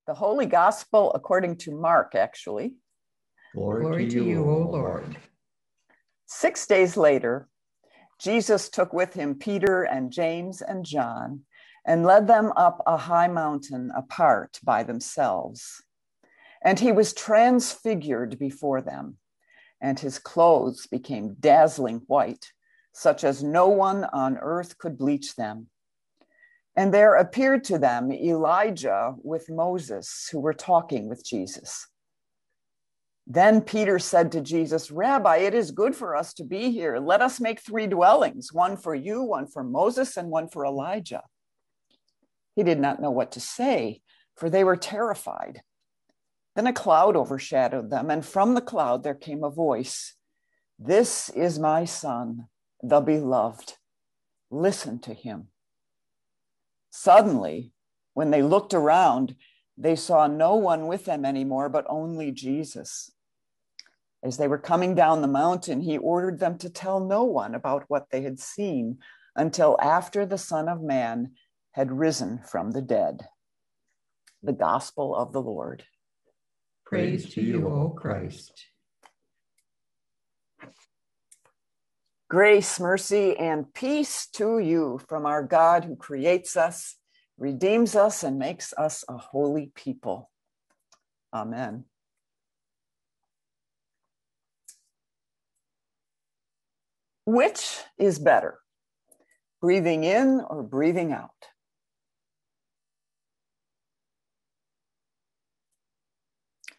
The Holy Gospel according to Mark, actually. Glory to you, O Lord. 6 days later, Jesus took with him Peter and James and John and led them up a high mountain apart by themselves. And he was transfigured before them, and his clothes became dazzling white, such as no one on earth could bleach them. And there appeared to them Elijah with Moses, who were talking with Jesus. Then Peter said to Jesus, "Rabbi, it is good for us to be here. Let us make 3 dwellings, one for you, one for Moses, and one for Elijah." He did not know what to say, for they were terrified. Then a cloud overshadowed them, and from the cloud there came a voice, "This is my son, the beloved. Listen to him." Suddenly, when they looked around, they saw no one with them anymore, but only Jesus. As they were coming down the mountain, he ordered them to tell no one about what they had seen until after the Son of Man had risen from the dead. The Gospel of the Lord. Praise to you, O Christ. Grace, mercy, and peace to you from our God who creates us, redeems us, and makes us a holy people. Amen. Which is better, breathing in or breathing out?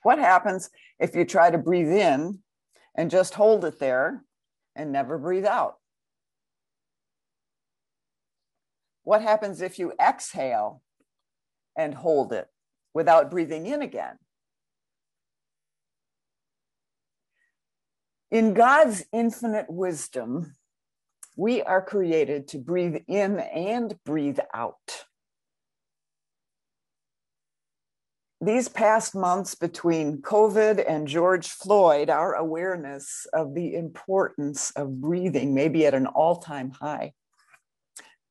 What happens if you try to breathe in and just hold it there and never breathe out? What happens if you exhale and hold it without breathing in again? In God's infinite wisdom, we are created to breathe in and breathe out. These past months between COVID and George Floyd, our awareness of the importance of breathing may be at an all-time high.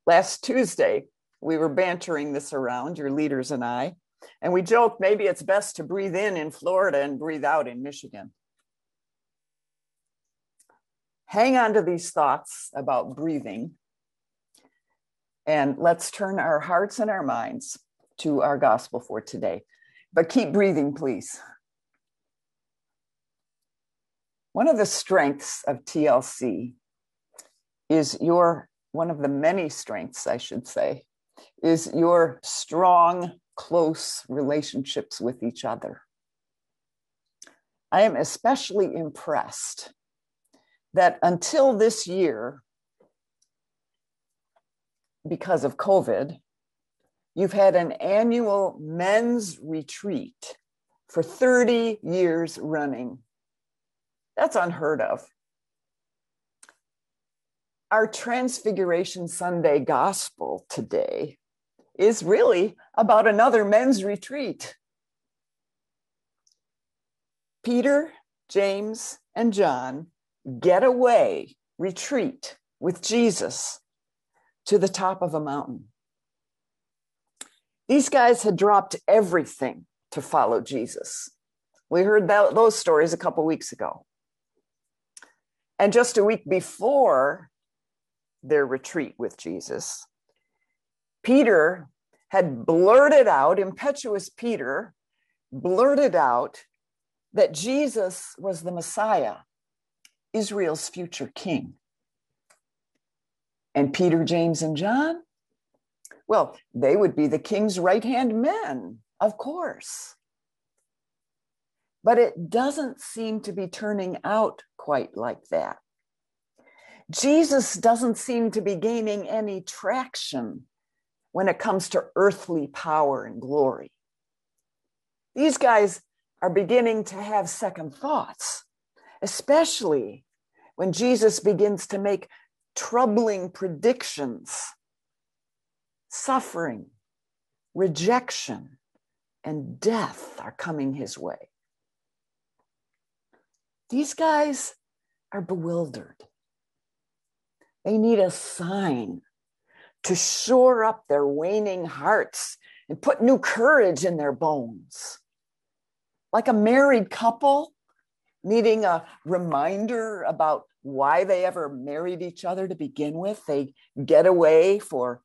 Last Tuesday, we were bantering this around, your leaders and I, and we joked maybe it's best to breathe in Florida and breathe out in Michigan. Hang on to these thoughts about breathing, and let's turn our hearts and our minds to our gospel for today. But keep breathing, please. One of the strengths of TLC is one of the many strengths, I should say, is your strong, close relationships with each other. I am especially impressed that until this year, because of COVID, you've had an annual men's retreat for 30 years running. That's unheard of. Our Transfiguration Sunday gospel today is really about another men's retreat. Peter, James, and John get away, retreat with Jesus to the top of a mountain. These guys had dropped everything to follow Jesus. We heard those stories a couple weeks ago. And just a week before their retreat with Jesus, Peter had blurted out, impetuous Peter blurted out that Jesus was the Messiah, Israel's future king. And Peter, James, and John, well, they would be the king's right-hand men, of course. But it doesn't seem to be turning out quite like that. Jesus doesn't seem to be gaining any traction when it comes to earthly power and glory. These guys are beginning to have second thoughts, especially when Jesus begins to make troubling predictions. Suffering, rejection, and death are coming his way. These guys are bewildered. They need a sign to shore up their waning hearts and put new courage in their bones. Like a married couple needing a reminder about why they ever married each other to begin with. They get away for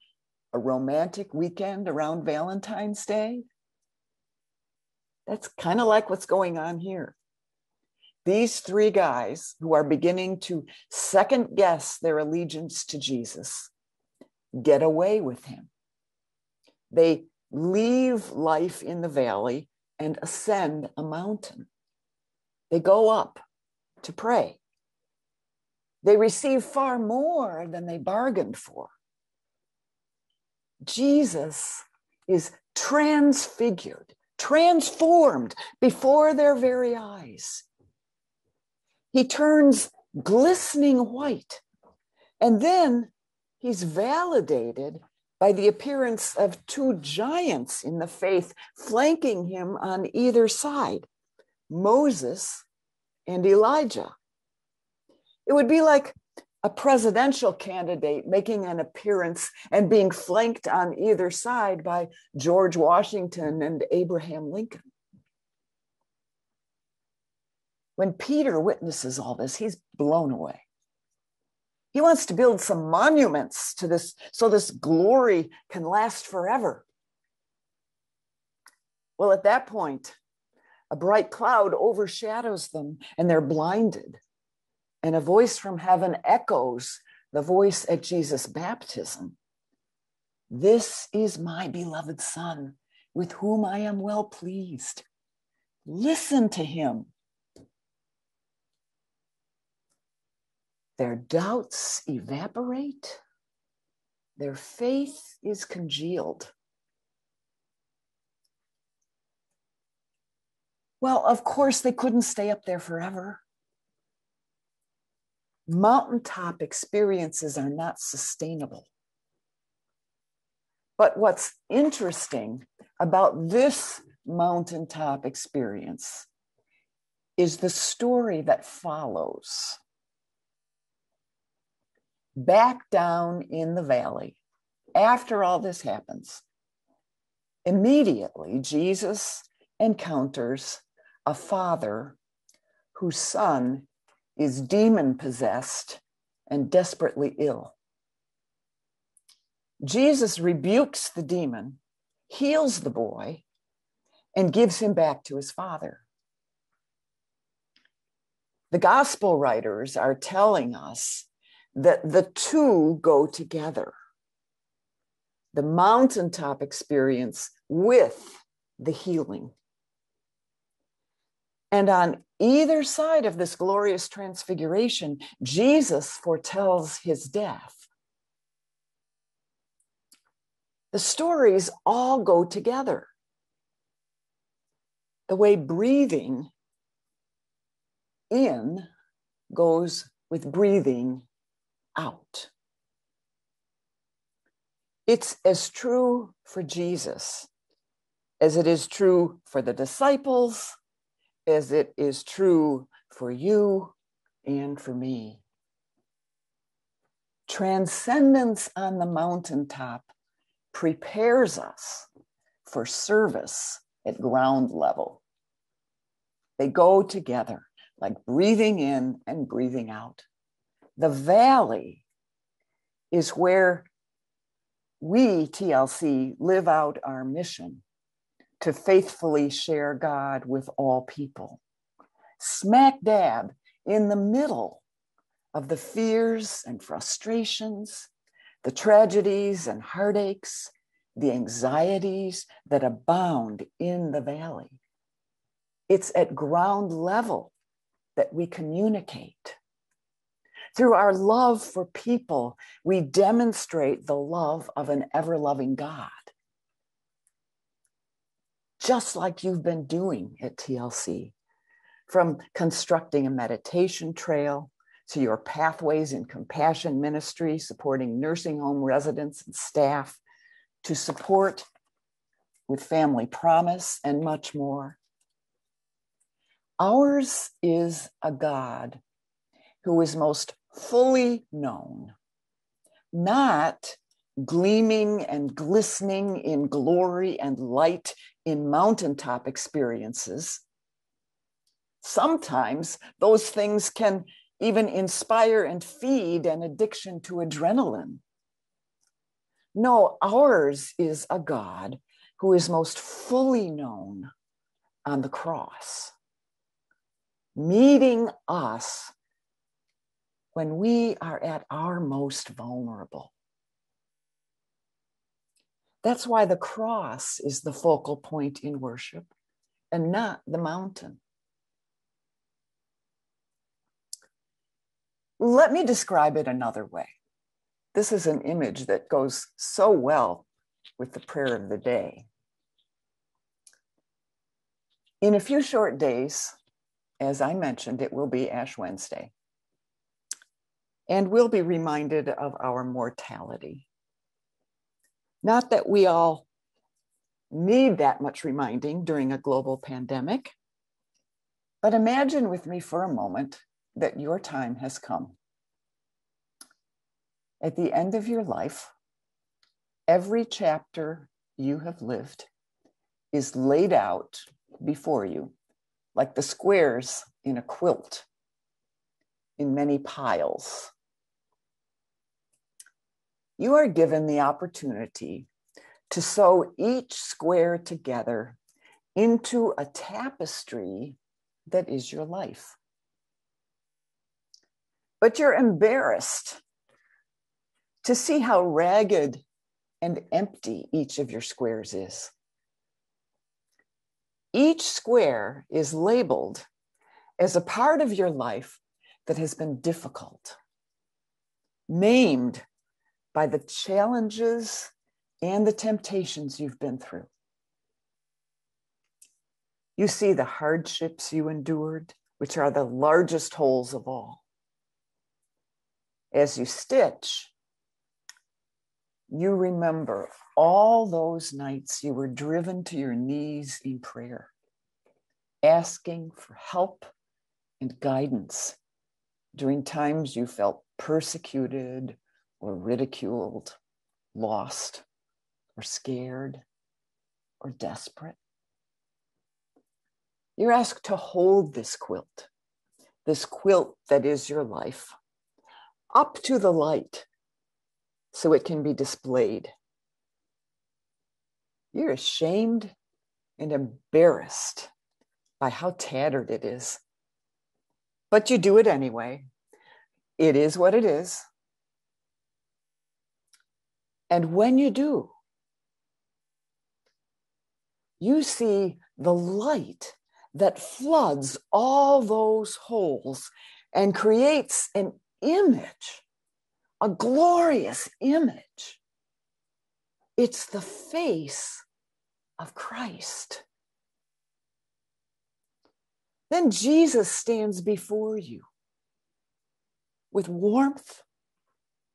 a romantic weekend around Valentine's Day. That's kind of like what's going on here. These three guys who are beginning to second guess their allegiance to Jesus get away with him. They leave life in the valley and ascend a mountain. They go up to pray. They receive far more than they bargained for. Jesus is transfigured, transformed before their very eyes. He turns glistening white, and then he's validated by the appearance of two giants in the faith flanking him on either side, Moses and Elijah. It would be like a presidential candidate making an appearance and being flanked on either side by George Washington and Abraham Lincoln. When Peter witnesses all this, he's blown away. He wants to build some monuments to this so this glory can last forever. Well, at that point, a bright cloud overshadows them and they're blinded. And a voice from heaven echoes the voice at Jesus' baptism. This is my beloved Son, with whom I am well pleased. Listen to him. Their doubts evaporate. Their faith is congealed. Well, of course, they couldn't stay up there forever. Mountaintop experiences are not sustainable. But what's interesting about this mountaintop experience is the story that follows. Back down in the valley, after all this happens, immediately Jesus encounters a father whose son is demon-possessed and desperately ill. Jesus rebukes the demon, heals the boy, and gives him back to his father. The gospel writers are telling us that the two go together. The mountaintop experience with the healing. And on either side of this glorious transfiguration, Jesus foretells his death. The stories all go together. The way breathing in goes with breathing out. It's as true for Jesus as it is true for the disciples, as it is true for you and for me. Transcendence on the mountaintop prepares us for service at ground level. They go together like breathing in and breathing out. The valley is where we, TLC, live out our mission to faithfully share God with all people. Smack dab in the middle of the fears and frustrations, the tragedies and heartaches, the anxieties that abound in the valley. It's at ground level that we communicate. Through our love for people, we demonstrate the love of an ever-loving God. Just like you've been doing at TLC, from constructing a meditation trail to your pathways in compassion ministry, supporting nursing home residents and staff, to support with Family Promise and much more. Ours is a God who is most fully known, not gleaming and glistening in glory and light in mountaintop experiences, sometimes those things can even inspire and feed an addiction to adrenaline. No, ours is a God who is most fully known on the cross, meeting us when we are at our most vulnerable. That's why the cross is the focal point in worship and not the mountain. Let me describe it another way. This is an image that goes so well with the prayer of the day. In a few short days, as I mentioned, it will be Ash Wednesday. And we'll be reminded of our mortality. Not that we all need that much reminding during a global pandemic, but imagine with me for a moment that your time has come. At the end of your life, every chapter you have lived is laid out before you, like the squares in a quilt, in many piles. You are given the opportunity to sew each square together into a tapestry that is your life. But you're embarrassed to see how ragged and empty each of your squares is. Each square is labeled as a part of your life that has been difficult, named by the challenges and the temptations you've been through. You see the hardships you endured, which are the largest holes of all. As you stitch, you remember all those nights you were driven to your knees in prayer, asking for help and guidance during times you felt persecuted or ridiculed, lost or scared or desperate. You're asked to hold this quilt that is your life, up to the light so it can be displayed. You're ashamed and embarrassed by how tattered it is. But you do it anyway. It is what it is. And when you do, you see the light that floods all those holes and creates an image, a glorious image. It's the face of Christ. Then Jesus stands before you with warmth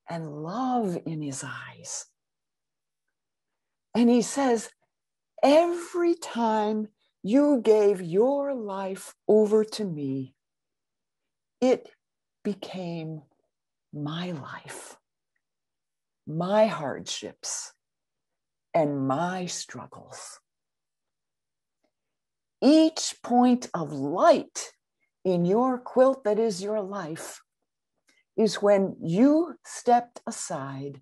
and love in his eyes. And he says, every time you gave your life over to me, it became my life, my hardships, and my struggles. Each point of light in your quilt that is your life is when you stepped aside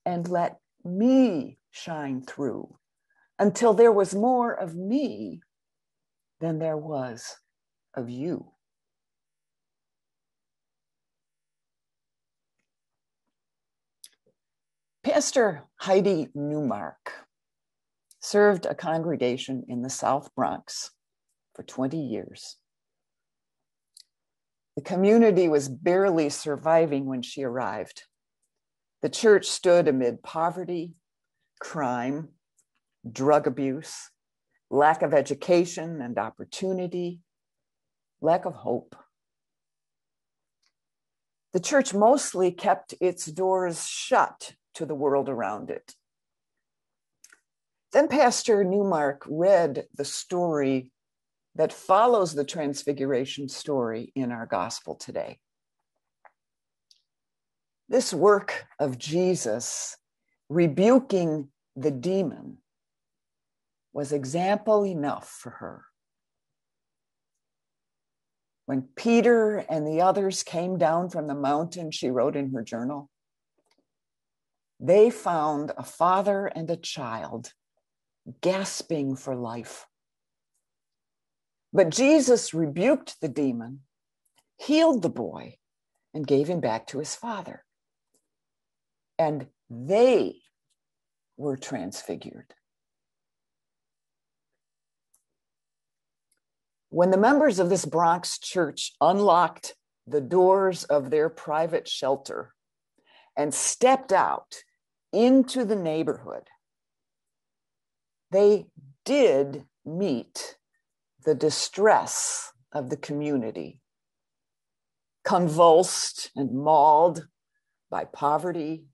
and let me shine through until there was more of me than there was of you. Pastor Heidi Newmark served a congregation in the South Bronx for 20 years. The community was barely surviving when she arrived. The church stood amid poverty, crime, drug abuse, lack of education and opportunity, lack of hope. The church mostly kept its doors shut to the world around it. Then Pastor Newmark read the story that follows the Transfiguration story in our gospel today. This work of Jesus rebuking the demon was example enough for her. When Peter and the others came down from the mountain, she wrote in her journal, they found a father and a child gasping for life. But Jesus rebuked the demon, healed the boy, and gave him back to his father. And they were transfigured. When the members of this Bronx church unlocked the doors of their private shelter and stepped out into the neighborhood, they did meet the distress of the community, convulsed and mauled by poverty.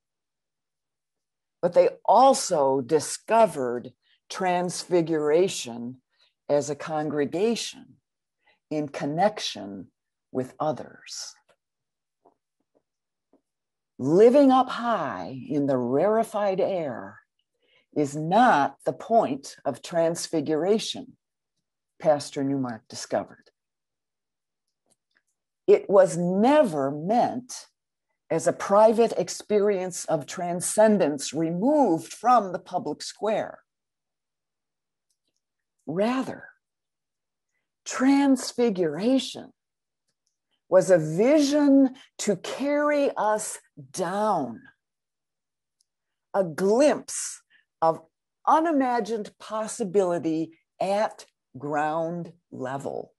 But they also discovered transfiguration as a congregation in connection with others. Living up high in the rarefied air is not the point of transfiguration, Pastor Newmark discovered. It was never meant as a private experience of transcendence removed from the public square. Rather, transfiguration was a vision to carry us down, a glimpse of unimagined possibility at ground level.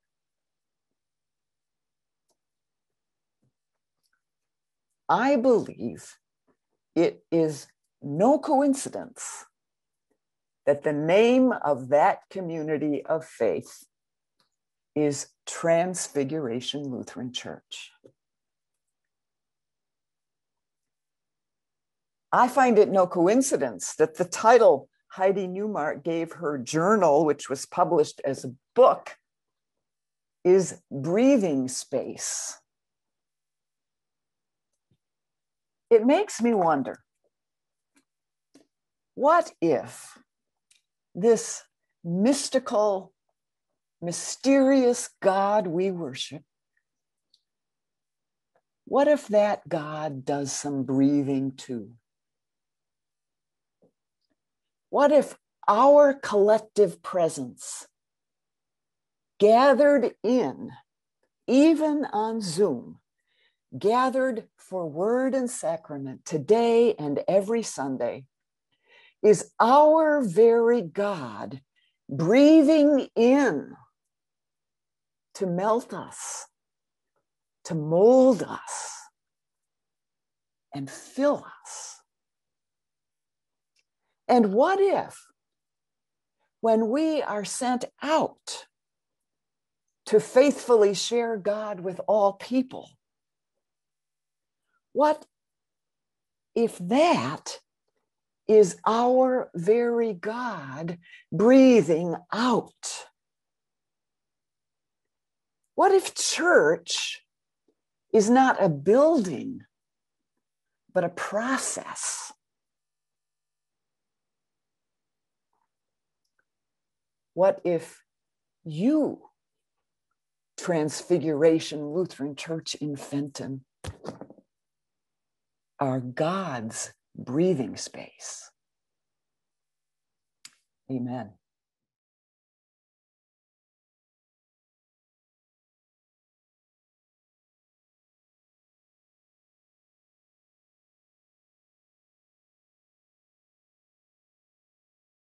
I believe it is no coincidence that the name of that community of faith is Transfiguration Lutheran Church. I find it no coincidence that the title Heidi Newmark gave her journal, which was published as a book, is Breathing Space. It makes me wonder, what if this mystical, mysterious God we worship, what if that God does some breathing too? What if our collective presence, gathered in, even on Zoom, gathered for word and sacrament today and every Sunday, is our very God breathing in to melt us, to mold us, and fill us? And what if, when we are sent out to faithfully share God with all people, what if that is our very God breathing out? What if church is not a building, but a process? What if you, Transfiguration Lutheran Church in Fenton, are God's breathing space? Amen.